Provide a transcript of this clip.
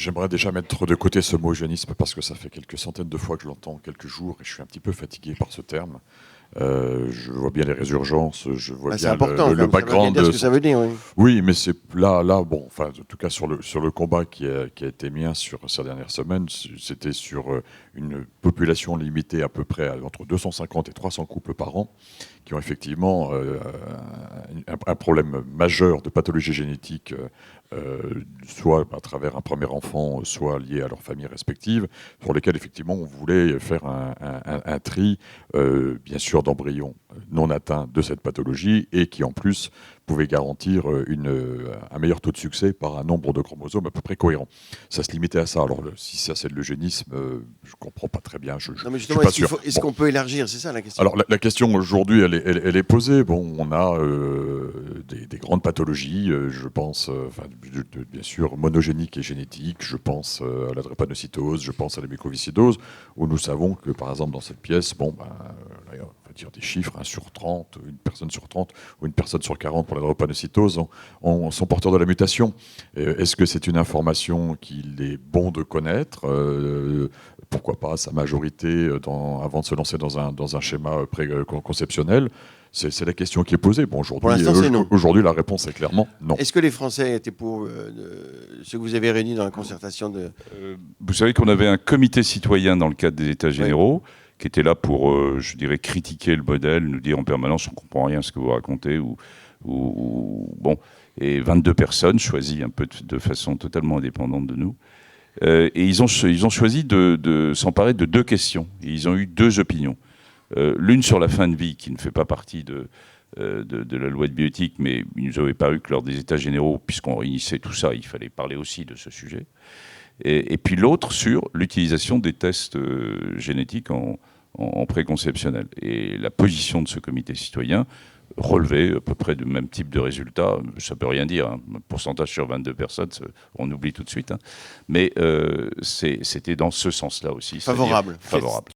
J'aimerais déjà mettre de côté ce mot eugénisme parce que ça fait quelques centaines de fois que je l'entends, quelques jours, et je suis un petit peu fatigué par ce terme. Je vois bien les résurgences, je vois C'est bien important, le ça veut bien background. dire ce que ça veut dire, oui. Oui, mais c'est bon, enfin, en tout cas sur le combat qui a été mien sur ces dernières semaines, c'était sur une population limitée à peu près à entre 250 et 300 couples par an, qui ont effectivement un problème majeur de pathologie génétique, soit à travers un premier enfant, soit lié à leur famille respective, pour lesquels effectivement on voulait faire un tri, bien sûr, d'embryons non atteints de cette pathologie et qui en plus pouvaient garantir un meilleur taux de succès par un nombre de chromosomes à peu près cohérent. Ça se limitait à ça. Alors si ça c'est de l'eugénisme, je ne comprends pas très bien. Je Non, mais suis justement, pas sûr. est-ce qu'on peut élargir? C'est ça la question. Alors la question aujourd'hui, elle est posée. Bon, on a des grandes pathologies, je pense, bien sûr, monogéniques et génétiques. Je pense à la drépanocytose, je pense à la mucoviscidose, où nous savons que, par exemple, dans cette pièce, bon, là, on va dire des chiffres, 1 sur 30, une personne sur 30 ou une personne sur 40 pour la drépanocytose sont porteurs de la mutation. Est-ce que c'est une information qu'il est bon de connaître pourquoi pas sa majorité avant de se lancer dans un schéma préconceptionnel? C'est la question qui est posée. Bon, Pour l'instant, c'est non. aujourd'hui, la réponse est clairement non. Est-ce que les Français étaient pour ce que vous avez réuni dans la concertation de... Vous savez qu'on avait un comité citoyen dans le cadre des États généraux qui était là pour, je dirais, critiquer le modèle, nous dire en permanence on comprend rien à ce que vous racontez bon, et 22 personnes choisies un peu de façon totalement indépendante de nous. Et ils ont choisi de s'emparer de 2 questions. Et ils ont eu 2 opinions. L'une sur la fin de vie, qui ne fait pas partie de la loi de bioéthique, mais il nous avait paru que lors des États généraux, puisqu'on réunissait tout ça, il fallait parler aussi de ce sujet. Et puis l'autre sur l'utilisation des tests génétiques en préconceptionnel. Et la position de ce comité citoyen relevait à peu près du même type de résultats. Ça ne peut rien dire. Un pourcentage sur 22 personnes, on oublie tout de suite. Mais c'était dans ce sens-là aussi. Favorable. Favorable.